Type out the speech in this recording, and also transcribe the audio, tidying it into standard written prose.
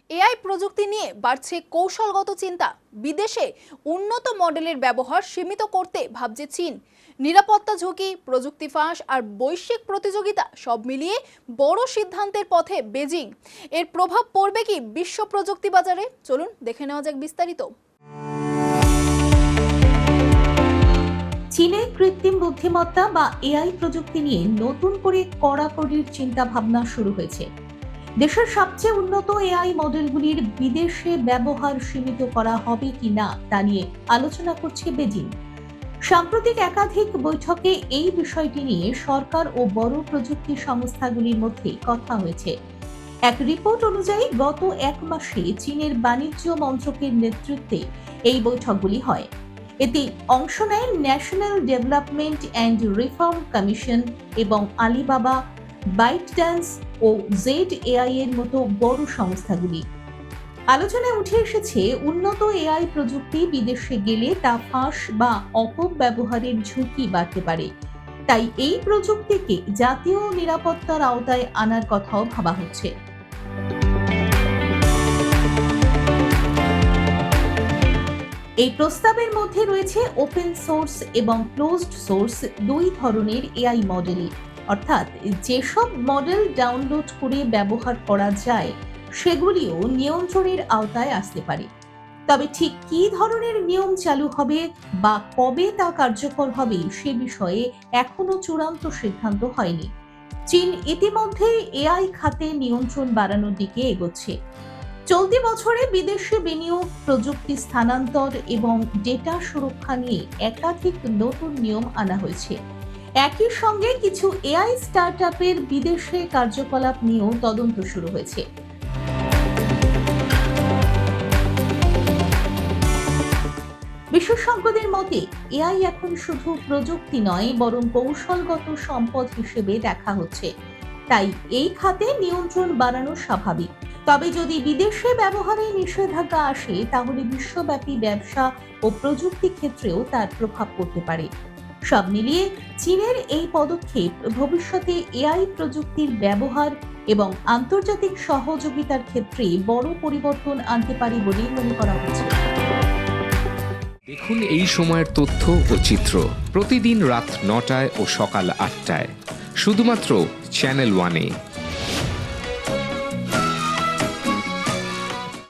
AI প্রযুক্তি নিয়ে বাড়ছে কৌশলগত চিন্তা। বিদেশে উন্নত মডেলের ব্যবহার সীমিত করতে ভাবছে চীন। নিরাপত্তা ঝুঁকি, প্রযুক্তি ফাঁস আর বৈশ্বিক প্রতিযোগিতা সব মিলিয়ে বড় সিদ্ধান্তের পথে বেজিং। এর প্রভাব পড়বে কি বিশ্ব প্রযুক্তি বাজারে? চলুন দেখে নেওয়া যাক বিস্তারিত। চীনে কৃত্রিম বুদ্ধিমত্তা বা এআই প্রযুক্তি নিয়ে নতুন করে কড়াকড়ির চিন্তা ভাবনা শুরু হয়েছে। দেশের সবচেয়ে উন্নত এআই মডেলগুলির বিদেশে ব্যবহার সীমিত করা হবে কিনা তা নিয়ে আলোচনা করছে বেজিং। সাম্প্রতিক একাধিক বৈঠকে এই বিষয়টি নিয়ে সরকার ও বড় প্রযুক্তি সংস্থাগুলির মধ্যে কথা হয়েছে। এক রিপোর্ট অনুযায়ী গত এক মাসে চীনের বাণিজ্য মন্ত্রকের নেতৃত্বে এই বৈঠকগুলি হয়। এতে অংশ নেয় national development and reform commission এবং আলিবাবা, বাইটড্যান্স ও ZAI এর মতো বড় সংস্থাগুলি। আলোচনায় উঠে এসেছে উন্নত এআই প্রযুক্তি বিদেশে গেলে তা ফাঁস বা অপব্যবহারের ঝুঁকি বাড়তে পারে। তাই এই প্রযুক্তিকে জাতীয় নিরাপত্তার আওতায় আনার কথাও ভাবা হচ্ছে। এই প্রস্তাবের মধ্যে রয়েছে ওপেন সোর্স এবং ক্লোজড সোর্স দুই ধরনের এআই মডেলই, অর্থাৎ যেসব মডেল ডাউনলোড করে ব্যবহার করা যায় সেগুলিও নিয়ন্ত্রণের আওতায় আসতে পারে। তবে ঠিক কী ধরনের নিয়ম চালু হবে বা কবে তা কার্যকর হবে সে বিষয়ে এখনো চূড়ান্ত সিদ্ধান্ত হয়নি। চীন ইতিমধ্যে এআই খাতে নিয়ন্ত্রণ বাড়ানোর দিকে এগোচ্ছে। চলতি বছরে বিদেশে বিনিয়োগ, প্রযুক্তি স্থানান্তর এবং ডেটা সুরক্ষা নিয়ে একাধিক নতুন নিয়ম আনা হয়েছে। একই সঙ্গে কিছু এআই স্টার্টআপের বিদেশে কার্যকলাপ নিয়েও তদন্ত শুরু হয়েছে। বিশেষজ্ঞদের মতে এআই এখন শুধু প্রযুক্তি নয়, বরং কৌশলগত সম্পদ হিসেবে দেখা হচ্ছে। তাই এই খাতে নিয়ন্ত্রণ বাড়ানো স্বাভাবিক। তবে যদি বিদেশে ব্যবহারে নিষেধাজ্ঞা আসে তাহলে বিশ্বব্যাপী ব্যবসা ও প্রযুক্তি ক্ষেত্রেও তার প্রভাব পড়তে পারে। সব মিলিয়ে চীনের এই পদক্ষেপ ভবিষ্যতে এআই প্রযুক্তির ব্যবহার এবং আন্তর্জাতিক সহযোগিতার ক্ষেত্রে বড় পরিবর্তন আনতে পারে বলে মনে করা হচ্ছে। দেখুন এই সময়ের তথ্য ও চিত্র প্রতিদিন রাত ৯টায় ও সকাল ৮টায় শুধুমাত্র চ্যানেল 1-এ।